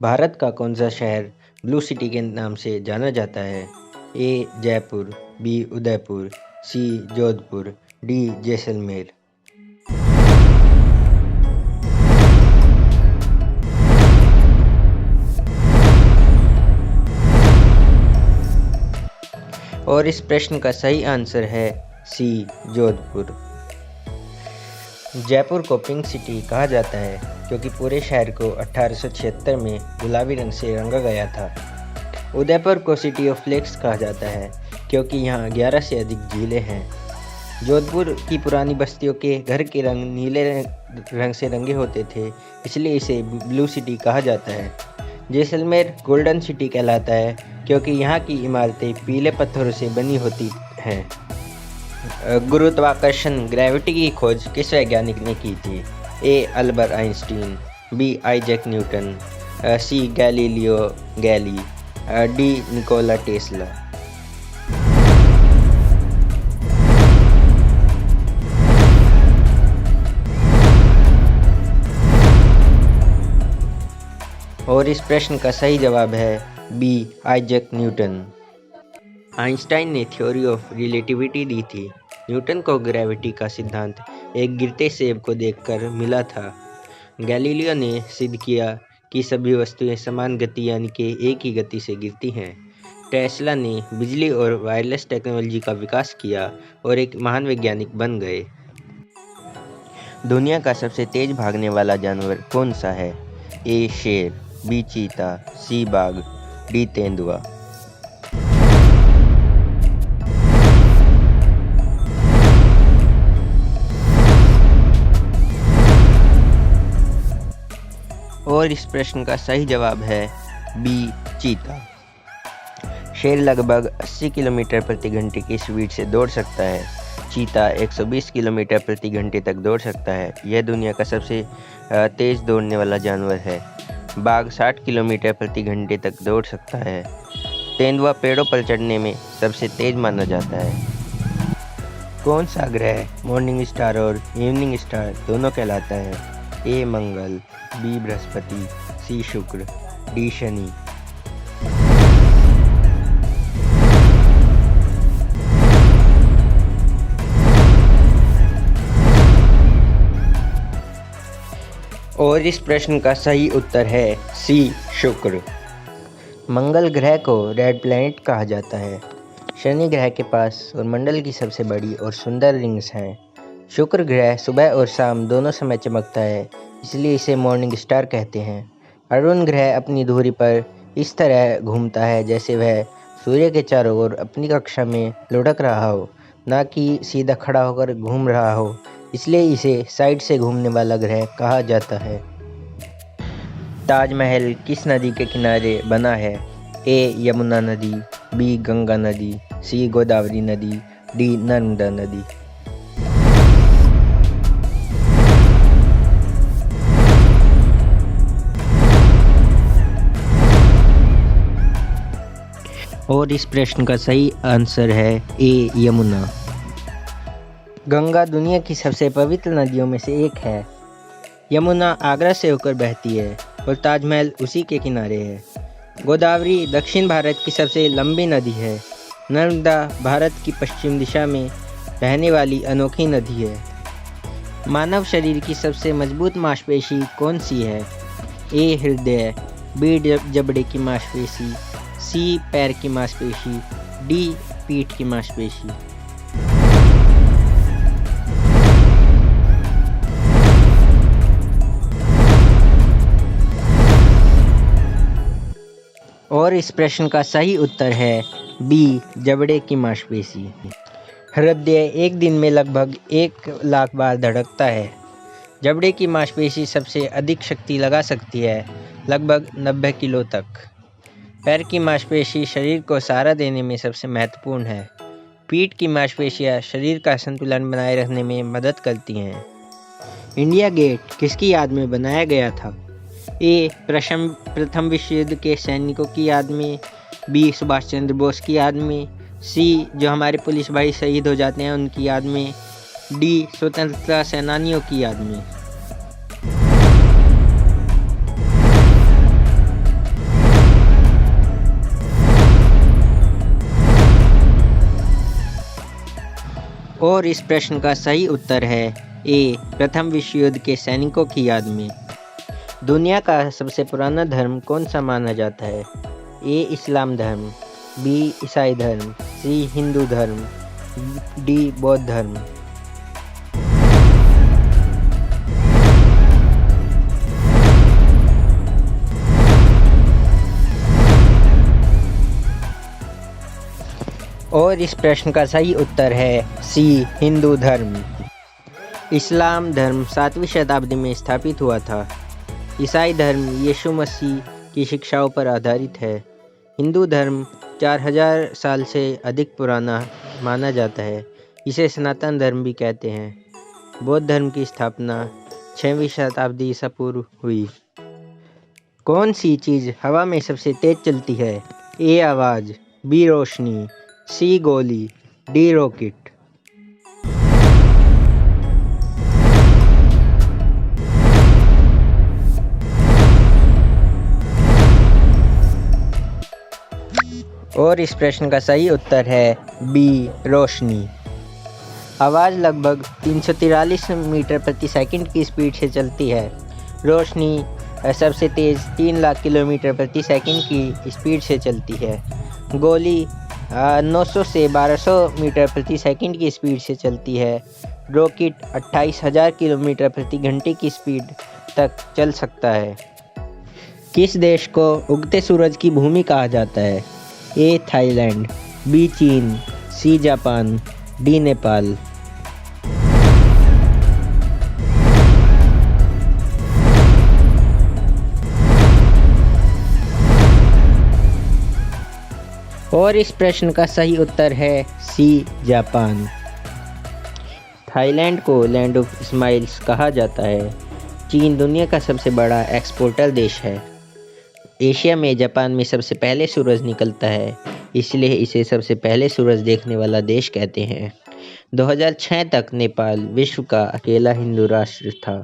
भारत का कौन सा शहर ब्लू सिटी के नाम से जाना जाता है? ए जयपुर, बी उदयपुर, सी जोधपुर, डी जैसलमेर। और इस प्रश्न का सही आंसर है सी जोधपुर। जयपुर को पिंक सिटी कहा जाता है क्योंकि पूरे शहर को 1876 में गुलाबी रंग से रंगा गया था। उदयपुर को सिटी ऑफ लेक्स कहा जाता है क्योंकि यहाँ 11 से अधिक झीलें हैं। जोधपुर की पुरानी बस्तियों के घर के रंग नीले रंग से रंगे होते थे, इसलिए इसे ब्लू सिटी कहा जाता है। जैसलमेर गोल्डन सिटी कहलाता है क्योंकि यहाँ की इमारतें पीले पत्थरों से बनी होती हैं। गुरुत्वाकर्षण ग्रेविटी की खोज किस वैज्ञानिक ने की थी? A Albert Einstein, B Isaac Newton, C Galileo Galilei, D Nikola Tesla. और इस प्रश्न का सही जवाब है बी आइजैक न्यूटन। आइंस्टाइन ने थ्योरी ऑफ रिलेटिविटी दी थी। न्यूटन को ग्रेविटी का सिद्धांत एक गिरते सेब को देखकर मिला था। गैलीलियो ने सिद्ध किया कि सभी वस्तुएं समान गति यानी कि एक ही गति से गिरती हैं। टेस्ला ने बिजली और वायरलेस टेक्नोलॉजी का विकास किया और एक महान वैज्ञानिक बन गए। दुनिया का सबसे तेज भागने वाला जानवर कौन सा है? ए शेर, बी चीता, सी बाघ, डी तेंदुआ। और इस प्रश्न का सही जवाब है बी चीता। शेर लगभग 80 किलोमीटर प्रति घंटे की स्पीड से दौड़ सकता है। चीता 120 किलोमीटर प्रति घंटे तक दौड़ सकता है। यह दुनिया का सबसे तेज दौड़ने वाला जानवर है। बाघ 60 किलोमीटर प्रति घंटे तक दौड़ सकता है। तेंदुआ पेड़ों पर चढ़ने में सबसे तेज माना जाता है। कौन सा ग्रह मॉर्निंग स्टार और इवनिंग स्टार दोनों कहलाता है? ए मंगल, बी बृहस्पति, सी शुक्र, डी शनि। और इस प्रश्न का सही उत्तर है सी शुक्र। मंगल ग्रह को रेड प्लैनेट कहा जाता है। शनि ग्रह के पास और मंडल की सबसे बड़ी और सुंदर रिंग्स हैं। शुक्र ग्रह सुबह और शाम दोनों समय चमकता है, इसलिए इसे मॉर्निंग स्टार कहते हैं। अरुण ग्रह अपनी धुरी पर इस तरह घूमता है जैसे वह सूर्य के चारों ओर अपनी कक्षा में लुढ़क रहा हो, ना कि सीधा खड़ा होकर घूम रहा हो, इसलिए इसे साइड से घूमने वाला ग्रह कहा जाता है। ताजमहल किस नदी के किनारे बना है? ए यमुना नदी, बी गंगा नदी, सी गोदावरी नदी, डी नर्मदा नदी। और इस प्रश्न का सही आंसर है ए यमुना। गंगा दुनिया की सबसे पवित्र नदियों में से एक है। यमुना आगरा से होकर बहती है और ताजमहल उसी के किनारे है। गोदावरी दक्षिण भारत की सबसे लंबी नदी है। नर्मदा भारत की पश्चिम दिशा में बहने वाली अनोखी नदी है। मानव शरीर की सबसे मजबूत मांसपेशी कौन सी है? ए हृदय, बी जबड़े की मांसपेशी, सी पैर की मांसपेशी, डी पीठ की मांसपेशी। और इस प्रश्न का सही उत्तर है बी जबड़े की मांसपेशी। हृदय एक दिन में लगभग 1 लाख बार धड़कता है। जबड़े की मांसपेशी सबसे अधिक शक्ति लगा सकती है, लगभग 90 किलो तक। पैर की मांसपेशी शरीर को सहारा देने में सबसे महत्वपूर्ण है। पीठ की मांसपेशियां शरीर का संतुलन बनाए रखने में मदद करती हैं। इंडिया गेट किसकी याद में बनाया गया था? ए प्रथम विश्व युद्ध के सैनिकों की याद में, बी सुभाष चंद्र बोस की याद में, सी जो हमारे पुलिस भाई शहीद हो जाते हैं उनकी याद में, डी स्वतंत्रता सेनानियों की याद में। और इस प्रश्न का सही उत्तर है ए, प्रथम विश्व युद्ध के सैनिकों की याद में। दुनिया का सबसे पुराना धर्म कौन सा माना जाता है? ए, इस्लाम धर्म, बी, ईसाई धर्म, सी, हिंदू धर्म, डी, बौद्ध धर्म। और इस प्रश्न का सही उत्तर है सी, हिंदू धर्म। इस्लाम धर्म 7वीं शताब्दी में स्थापित हुआ था। ईसाई धर्म यीशु मसीह की शिक्षाओं पर आधारित है। हिंदू धर्म 4000 साल से अधिक पुराना माना जाता है। इसे सनातन धर्म भी कहते हैं। बौद्ध धर्म की स्थापना 6वीं शताब्दी ईसा पूर्व हुई। कौन सी चीज़ हवा में सबसे तेज चलती है? ए, आवाज़, बी, रोशनी, सी, गोली, डी, रॉकेट। और इस प्रश्न का सही उत्तर है बी, रोशनी। आवाज़ लगभग 343 मीटर प्रति सेकंड की स्पीड से चलती है। रोशनी सबसे तेज़ 3 लाख किलोमीटर प्रति सेकंड की स्पीड से चलती है। गोली 900 से 1200 मीटर प्रति सेकंड की स्पीड से चलती है। रॉकेट 28,000 किलोमीटर प्रति घंटे की स्पीड तक चल सकता है। किस देश को उगते सूरज की भूमि कहा जाता है? ए, थाईलैंड, बी, चीन, सी, जापान, डी, नेपाल। और इस प्रश्न का सही उत्तर है सी, जापान। थाईलैंड को लैंड ऑफ स्माइल्स कहा जाता है। चीन दुनिया का सबसे बड़ा एक्सपोर्टर देश है। एशिया में जापान में सबसे पहले सूरज निकलता है, इसलिए इसे सबसे पहले सूरज देखने वाला देश कहते हैं। 2006 तक नेपाल विश्व का अकेला हिंदू राष्ट्र था।